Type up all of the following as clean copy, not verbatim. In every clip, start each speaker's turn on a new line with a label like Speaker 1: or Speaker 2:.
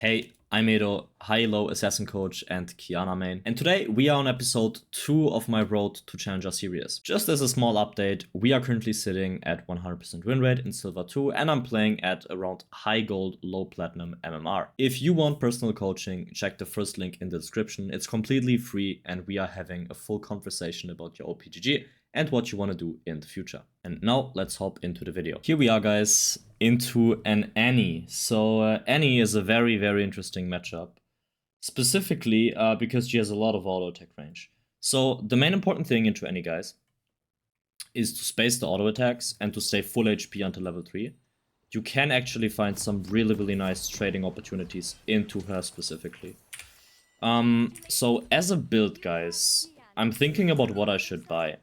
Speaker 1: Hey, I'm Edo, high-low assassin coach and Qiyana main, and today we are on episode 2 of my Road to Challenger series. Just as a small update, we are currently sitting at 100% win rate in Silver 2 and I'm playing at around high gold, low platinum MMR. If you want personal coaching, check the first link in the description. It's completely free and we are having a full conversation about your OPGG and what you want to do in the future. And now let's hop into the video. Here we are, guys, into an Annie. So Annie is a very, very interesting matchup, specifically because she has a lot of auto attack range. So the main important thing into Annie, guys, is to space the auto attacks and to stay full HP until level 3. You can actually find some really, really nice trading opportunities into her specifically. So as a build, guys, I'm thinking about what I should buy.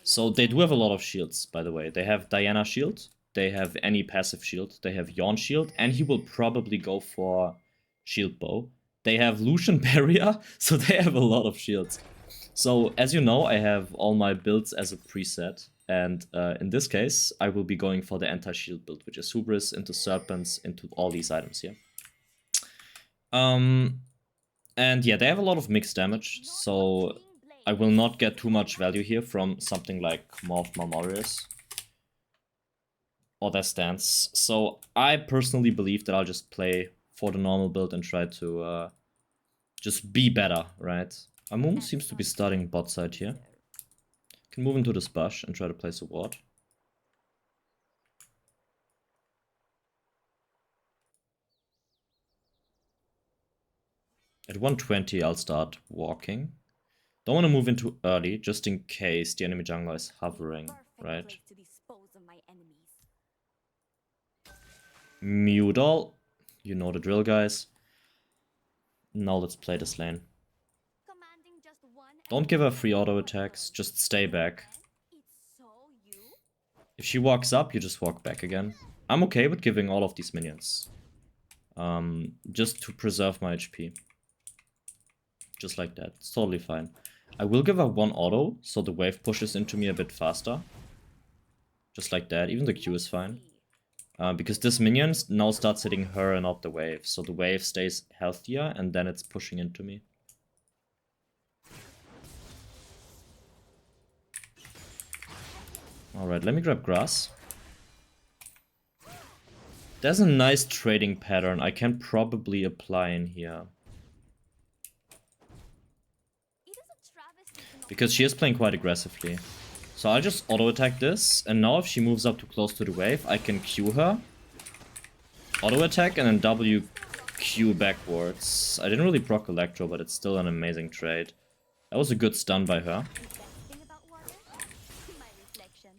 Speaker 1: So they do have a lot of shields, by the way. They have Diana shield, they have any passive shield, they have Yawn shield, and he will probably go for shield bow. They have Lucian barrier, so they have a lot of shields. So as you know, I have all my builds as a preset, and in this case, I will be going for the anti-shield build, which is Hubris into Serpents into all these items here. And yeah, they have a lot of mixed damage, so I will not get too much value here from something like Morph Marmorius or their stance. So I personally believe that I'll just play for the normal build and try to just be better, right? Amumu seems to be starting bot side here. Can move into this bush and try to place a ward. At 120 I'll start walking. Don't want to move into early, just in case the enemy jungler is hovering, right? Mudol, you know the drill, guys. Now let's play this lane. Don't give her free auto attacks, just stay back. If she walks up, you just walk back again. I'm okay with giving all of these minions. Just to preserve my HP. Just like that, it's totally fine. I will give her one auto, so the wave pushes into me a bit faster. Just like that, even the Q is fine. Because this minion now starts hitting her and not the wave. So the wave stays healthier and then it's pushing into me. Alright, let me grab grass. There's a nice trading pattern I can probably apply in here. Because she is playing quite aggressively. So I'll just auto attack this, and now if she moves up too close to the wave, I can Q her. Auto attack and then W Q backwards. I didn't really proc Electro, but it's still an amazing trade. That was a good stun by her.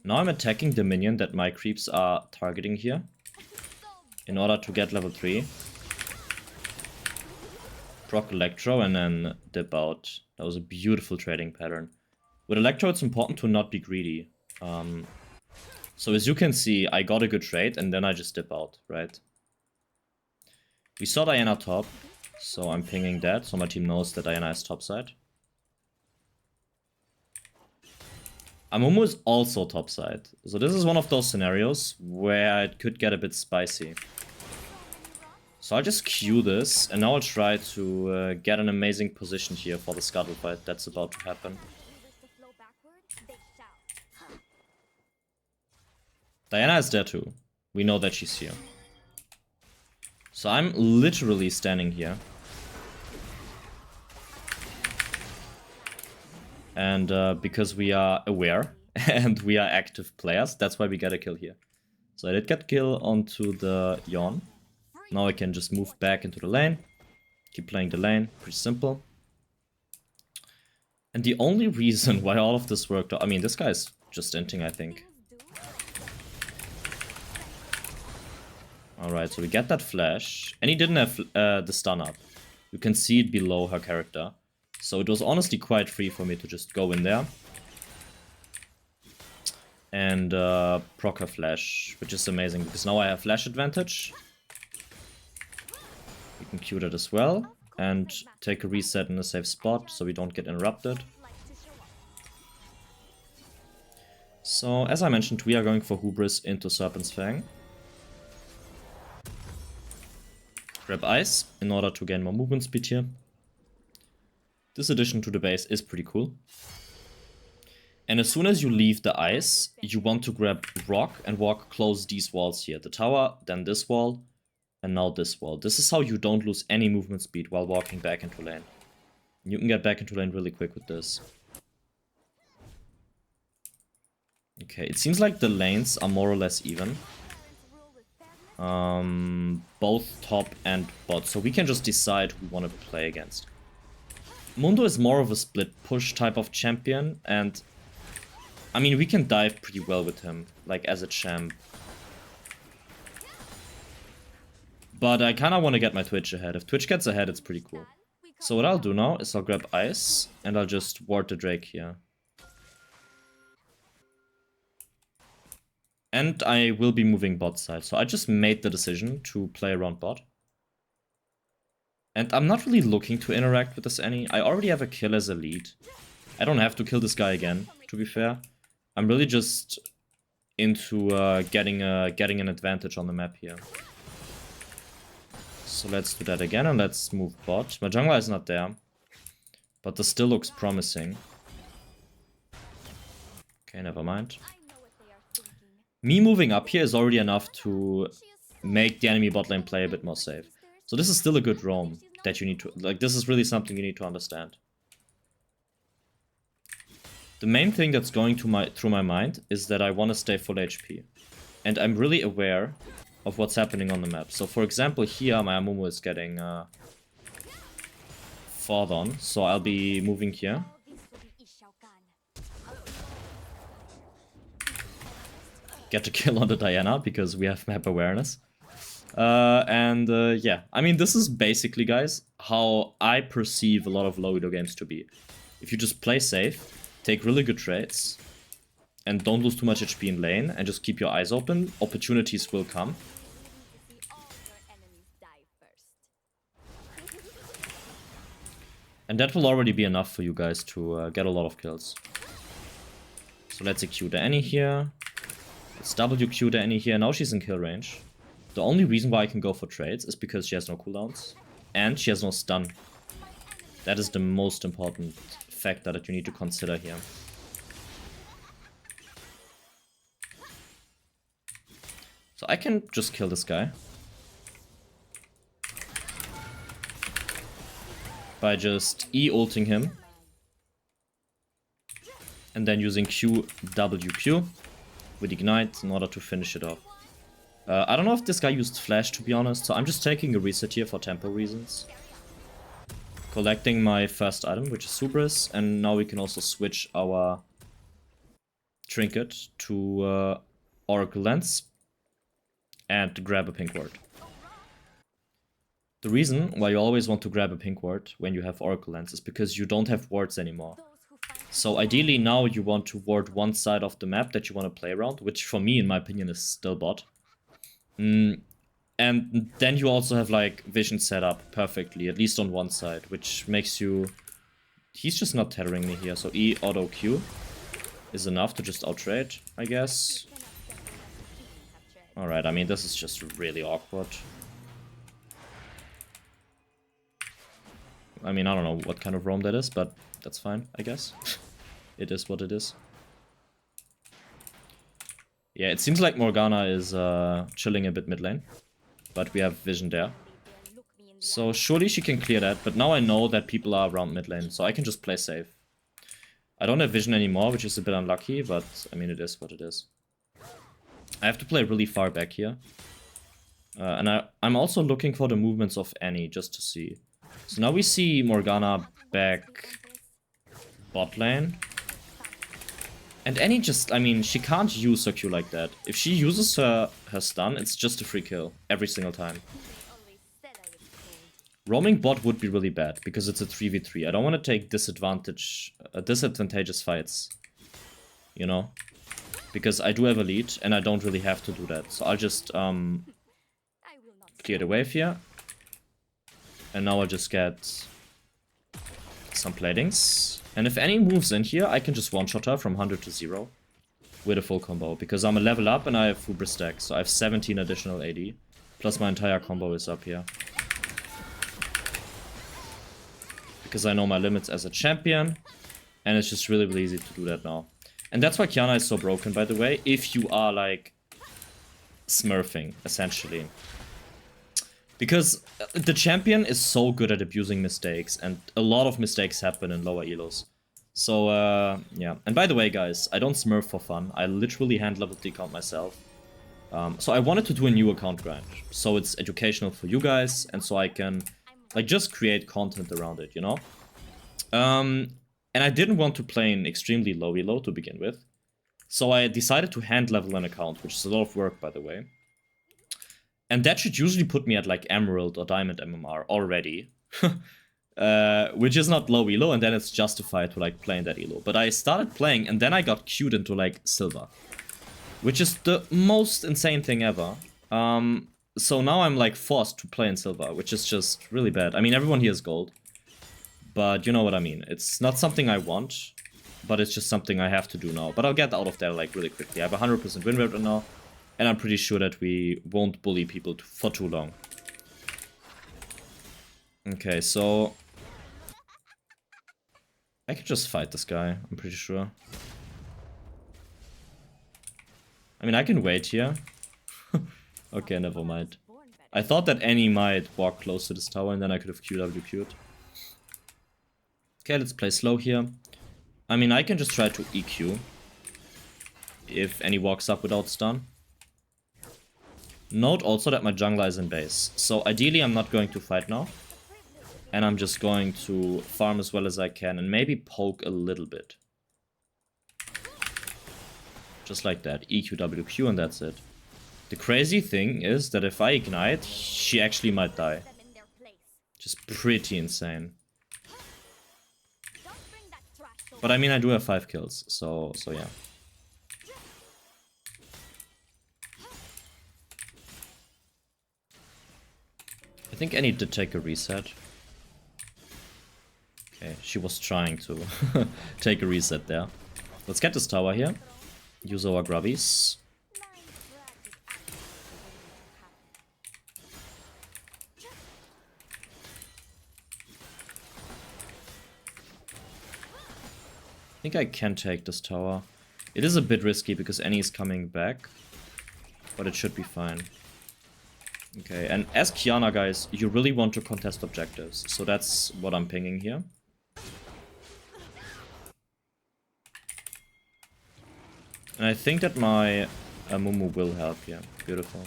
Speaker 1: Now I'm attacking the minion that my creeps are targeting here. In order to get level 3. Proc Electro and then dip out. That was a beautiful trading pattern. With Electro, it's important to not be greedy. So as you can see, I got a good trade and then I just dip out, right? We saw Diana top, so I'm pinging that, so my team knows that Diana is topside. Amumu is also topside. So this is one of those scenarios where it could get a bit spicy. So I'll just Q this, and now I'll try to get an amazing position here for the scuttle fight that's about to happen. Diana is there too. We know that she's here. So I'm literally standing here. And because we are aware and we are active players, that's why we get a kill here. So I did get kill onto the Yawn. Now I can just move back into the lane. Keep playing the lane. Pretty simple. And the only reason why all of this worked... I mean, this guy's just inting, I think. Alright, so we get that flash. And he didn't have the stun up. You can see it below her character. So it was honestly quite free for me to just go in there. And proc her flash, which is amazing. Because now I have flash advantage. We can Q that as well. And take a reset in a safe spot so we don't get interrupted. So, as I mentioned, we are going for Hubris into Serpent's Fang. Grab ice in order to gain more movement speed here. This addition to the base is pretty cool. And as soon as you leave the ice, you want to grab rock and walk close these walls here. The tower, then this wall, and now this wall. This is how you don't lose any movement speed while walking back into lane. You can get back into lane really quick with this. Okay, it seems like the lanes are more or less even. Both top and bot, so we can just decide who we want to play against. Mundo is more of a split push type of champion, and I mean, we can dive pretty well with him, like as a champ. But I kind of want to get my Twitch ahead. If Twitch gets ahead, it's pretty cool. So what I'll do now is I'll grab ice, and I'll just ward the Drake here. And I will be moving bot side, so I just made the decision to play around bot. And I'm not really looking to interact with this any. I already have a kill as a lead. I don't have to kill this guy again, to be fair. I'm really just into getting an advantage on the map here. So let's do that again, and let's move bot. My jungler is not there, but this still looks promising. Okay, never mind. Me moving up here is already enough to make the enemy bot lane play a bit more safe. So this is still a good roam that you need to... Like, this is really something you need to understand. The main thing that's going through my mind is that I want to stay full HP. And I'm really aware of what's happening on the map. So for example, here my Amumu is getting fought on. So I'll be moving here. Get a kill on the Qiyana because we have map awareness. Yeah, I mean, this is basically, guys, how I perceive a lot of low elo games to be. If you just play safe, take really good trades, and don't lose too much HP in lane, and just keep your eyes open, opportunities will come. And that will already be enough for you guys to get a lot of kills. So let's EQ the Annie here. Let's WQ the Annie here. Now she's in kill range. The only reason why I can go for trades is because she has no cooldowns. And she has no stun. That is the most important factor that you need to consider here. So I can just kill this guy. By just E-ulting him. And then using QWQ with Ignite in order to finish it off. I don't know if this guy used Flash, to be honest, so I'm just taking a reset here for tempo reasons. Collecting my first item, which is Subris, and now we can also switch our trinket to Oracle Lens and grab a pink ward. The reason why you always want to grab a pink ward when you have Oracle Lens is because you don't have wards anymore. So ideally now you want to ward one side of the map that you want to play around, which for me, in my opinion, is still bot. And then you also have like vision set up perfectly, at least on one side, which makes you... He's just not tethering me here, so E auto Q is enough to just outtrade, I guess. Alright, I mean, this is just really awkward. I mean, I don't know what kind of roam that is, but that's fine, I guess. It is what it is. Yeah, it seems like Morgana is chilling a bit mid lane, but we have vision there. So surely she can clear that, but now I know that people are around mid lane, so I can just play safe. I don't have vision anymore, which is a bit unlucky, but I mean, it is what it is. I have to play really far back here. And I'm also looking for the movements of Annie, just to see. So now we see Morgana back bot lane. And Annie just, I mean, she can't use her Q like that. If she uses her stun, it's just a free kill every single time. Roaming bot would be really bad, because it's a 3v3. I don't want to take disadvantageous fights, you know? Because I do have a lead, and I don't really have to do that. So I'll just clear the wave here. And now I'll just get some platings. And if Annie moves in here, I can just one-shot her from 100 to 0 with a full combo. Because I'm a level up and I have Hubris stack. So I have 17 additional AD. Plus my entire combo is up here. because I know my limits as a champion, and it's just really, really easy to do that now. And that's why Qiyana is so broken, by the way, if you are, like, smurfing, essentially. Because the champion is so good at abusing mistakes, and a lot of mistakes happen in lower elos. So, yeah. And by the way, guys, I don't smurf for fun. I literally hand-leveled the account myself. So I wanted to do a new account grind. So it's educational for you guys, and so I can, like, just create content around it, you know? And I didn't want to play in extremely low elo to begin with. So I decided to hand-level an account, which is a lot of work, by the way. And that should usually put me at, like, Emerald or Diamond MMR already. Which is not low elo, and then it's justified to, like, play in that elo. But I started playing, and then I got queued into, like, Silver. Which is the most insane thing ever. So now I'm, like, forced to play in Silver, which is just really bad. I mean, everyone here is Gold. But you know what I mean. It's not something I want, but it's just something I have to do now. But I'll get out of there, like, really quickly. I have 100% win rate right now, and I'm pretty sure that we won't bully people for too long. Okay, so I could just fight this guy, I'm pretty sure. I mean, I can wait here. Okay, never mind. I thought that Annie might walk close to this tower, and then I could have QWQ'd. Okay, let's play slow here. I mean, I can just try to EQ if Annie walks up without stun. Note also that my jungler is in base. So ideally I'm not going to fight now. And I'm just going to farm as well as I can and maybe poke a little bit. Just like that. EQWQ and that's it. The crazy thing is that if I ignite, she actually might die. Just pretty insane. But I mean, I do have 5 kills, so yeah. I think Annie did take a reset. Okay, she was trying to take a reset there. Let's get this tower here. Use our grubbies. I think I can take this tower. It is a bit risky because Annie is coming back, but it should be fine. Okay, and as Qiyana, guys, you really want to contest objectives, so that's what I'm pinging here. And I think that my Mumu will help here. Beautiful.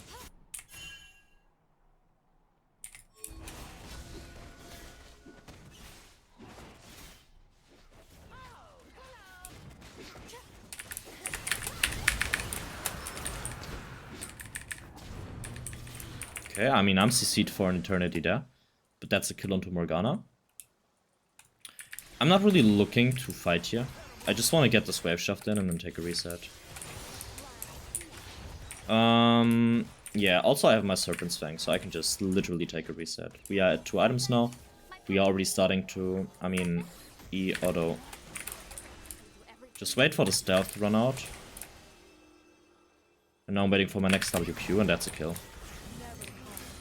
Speaker 1: Okay, I mean, I'm CC'd for an eternity there. But that's a kill onto Morgana. I'm not really looking to fight here. I just want to get this wave shoved in and then take a reset. Yeah, also I have my Serpent's Fang, so I can just literally take a reset. We are at 2 items now. We are already starting to, I mean, E-auto. Just wait for the stealth to run out. And now I'm waiting for my next WQ, and that's a kill.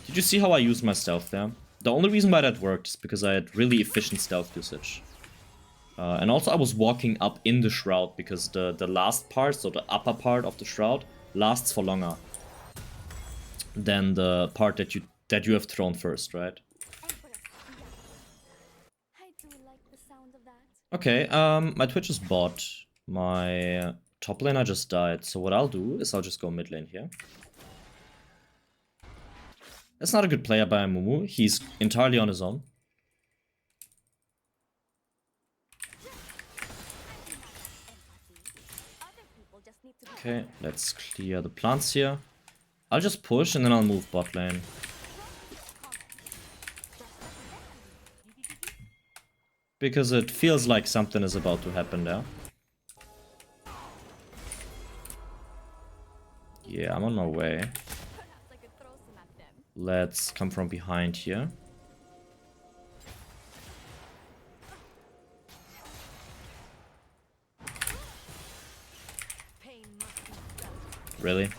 Speaker 1: Did you see how I used my stealth there? The only reason why that worked is because I had really efficient stealth usage. And also I was walking up in the shroud because the last part, so the upper part of the shroud, lasts for longer than the part that you have thrown first, right? Okay, my Twitch is bot. My top laner just died, so what I'll do is I'll just go mid lane here. That's not a good player by Mumu. He's entirely on his own. Okay, let's clear the plants here. I'll just push and then I'll move bot lane. Because it feels like something is about to happen there. Yeah, I'm on my way. Let's come from behind here. Really?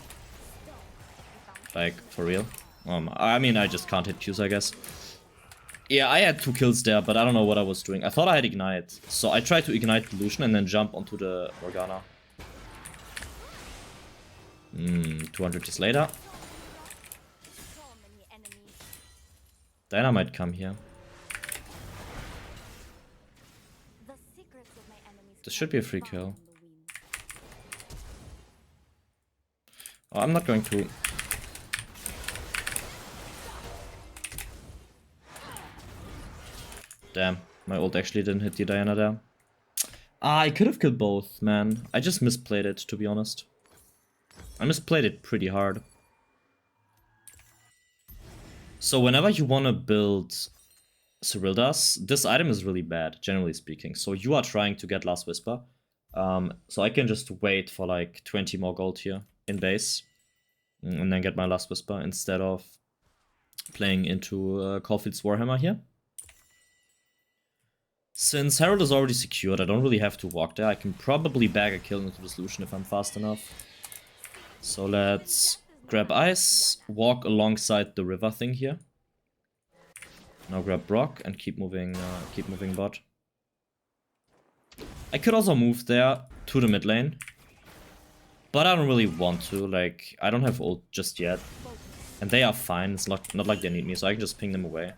Speaker 1: Like, for real? I mean, I just can't hit Qs, I guess. Yeah, I had 2 kills there, but I don't know what I was doing. I thought I had Ignite. So I tried to Ignite the Lucian and then jump onto the Morgana. 200 years later. Diana might come here. This should be a free kill. Oh, I'm not going to. Damn, my ult actually didn't hit the Diana there. Ah, I could have killed both, man. I just misplayed it, to be honest. I misplayed it pretty hard. So whenever you want to build Cyrildas, this item is really bad, generally speaking. So you are trying to get Last Whisper. So I can just wait for like 20 more gold here in base. And then get my Last Whisper instead of playing into Caulfield's Warhammer here. Since Herald is already secured, I don't really have to walk there. I can probably bag a kill into the solution if I'm fast enough. So let's grab Ice, walk alongside the river thing here. Now grab Brock and keep moving bot. I could also move there to the mid lane. But I don't really want to, like, I don't have ult just yet. And they are fine, it's not like they need me, so I can just ping them away.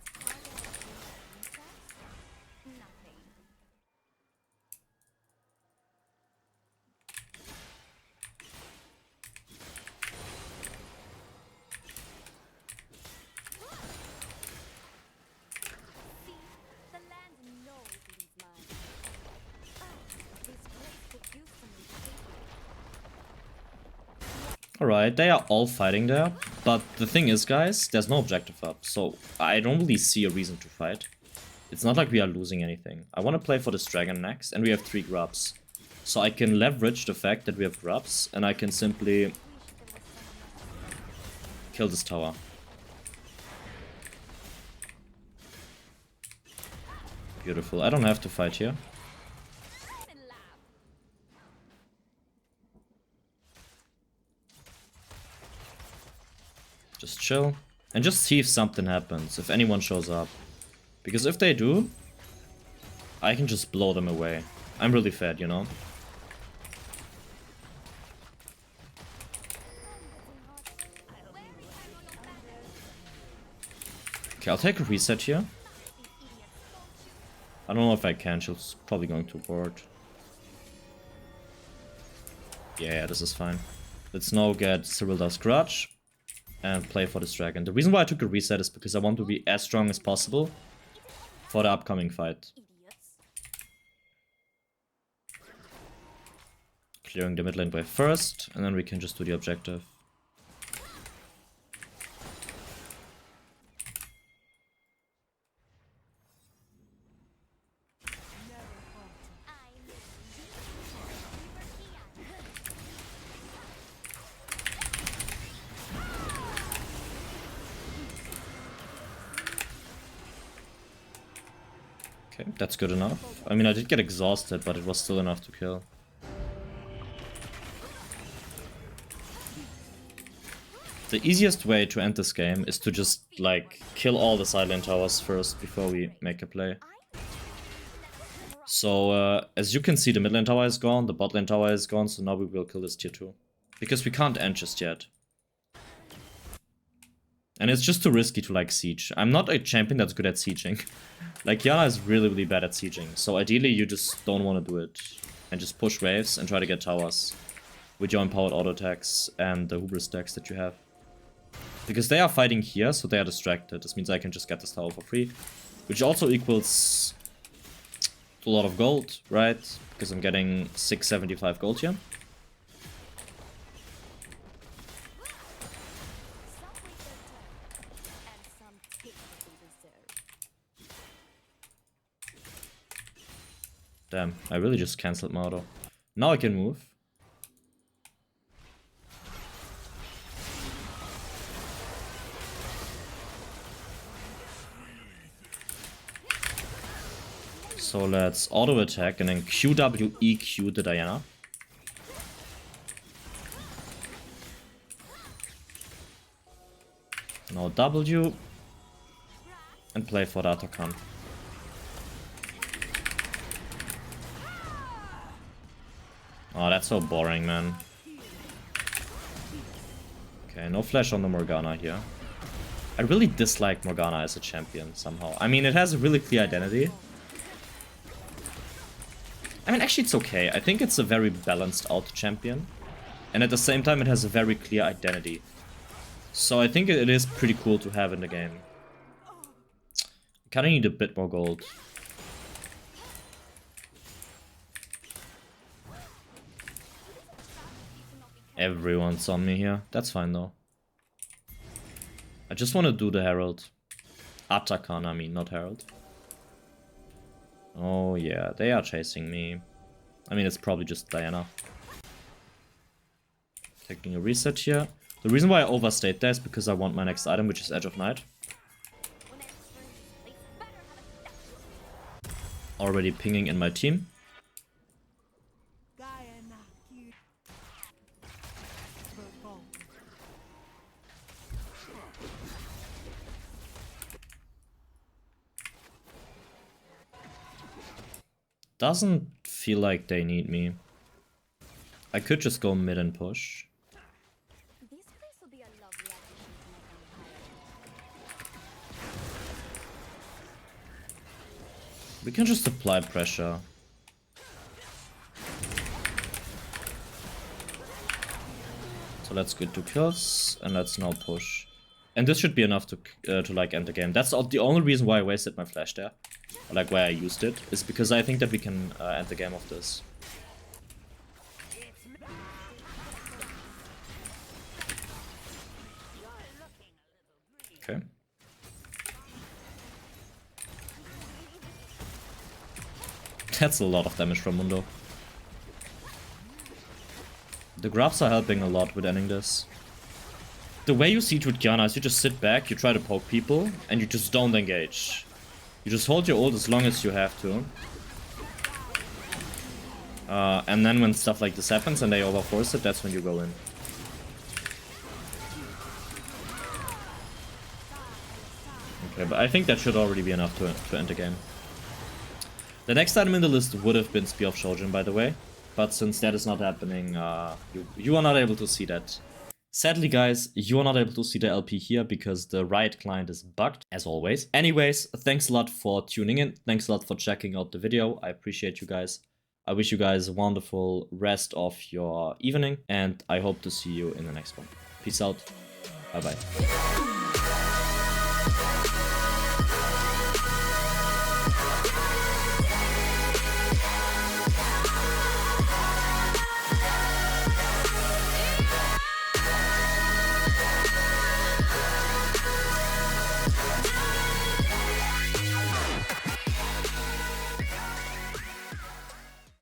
Speaker 1: Alright, they are all fighting there, but the thing is, guys, there's no objective up, so I don't really see a reason to fight. It's not like we are losing anything. I want to play for this dragon next, and we have 3 grubs. So I can leverage the fact that we have grubs, and I can simply kill this tower. Beautiful, I don't have to fight here. Just chill. And just see if something happens, if anyone shows up. Because if they do, I can just blow them away. I'm really fed, you know? Okay, I'll take a reset here. I don't know if I can, she's probably going to board. Yeah, this is fine. Let's now get Cyrilda's Grudge and play for this dragon. The reason why I took a reset is because I want to be as strong as possible for the upcoming fight. Clearing the mid lane wave first, and then we can just do the objective. Okay, that's good enough. I mean, I did get exhausted, but it was still enough to kill. The easiest way to end this game is to just, like, kill all the side lane towers first before we make a play. So, as you can see, the mid lane tower is gone, the bot lane tower is gone, so now we will kill this tier 2. Because we can't end just yet. And it's just too risky to, like, siege. I'm not a champion that's good at sieging. Like, Qiyana is really, really bad at sieging. So ideally, you just don't want to do it. And just push waves and try to get towers. With your empowered auto attacks and the hubris stacks that you have. Because they are fighting here, so they are distracted. This means I can just get this tower for free. Which also equals to a lot of gold, right? Because I'm getting 675 gold here. Damn, I really just cancelled my auto. Now I can move. So let's auto attack and then QWEQ the Diana. Now W. and play for the Atakan. Oh, that's so boring, man. Okay, no flash on the Morgana here. I really dislike Morgana as a champion somehow. I mean, it has a really clear identity. I mean, actually, it's okay. I think it's a very balanced out champion. And at the same time, it has a very clear identity. So I think it is pretty cool to have in the game. Kinda need a bit more gold. Everyone's on me here. That's fine though. I just want to do the Herald. Atakan, I mean, not Herald. Oh yeah, they are chasing me. I mean, it's probably just Qiyana. Taking a reset here. The reason why I overstayed there is because I want my next item, which is Edge of Night. Already pinging in my team. Doesn't feel like they need me. I could just go mid and push. We can just apply pressure. So let's get 2 kills and let's now push. And this should be enough to like end the game. That's the only reason why I wasted my flash there. Or like why I used it is because I think that we can end the game of this. Okay. That's a lot of damage from Mundo. The grabs are helping a lot with ending this. The way you siege with Qiyana is you just sit back, you try to poke people, and you just don't engage. You just hold your ult as long as you have to. And then when stuff like this happens and they overforce it, that's when you go in. Okay, but I think that should already be enough to end the game. The next item in the list would have been Spear of Shojin, by the way. But since that is not happening, you are not able to see that. Sadly, guys, you are not able to see the LP here because the Riot client is bugged, as always. Anyways, thanks a lot for tuning in. Thanks a lot for checking out the video. I appreciate you guys. I wish you guys a wonderful rest of your evening, and I hope to see you in the next one. Peace out. Bye-bye.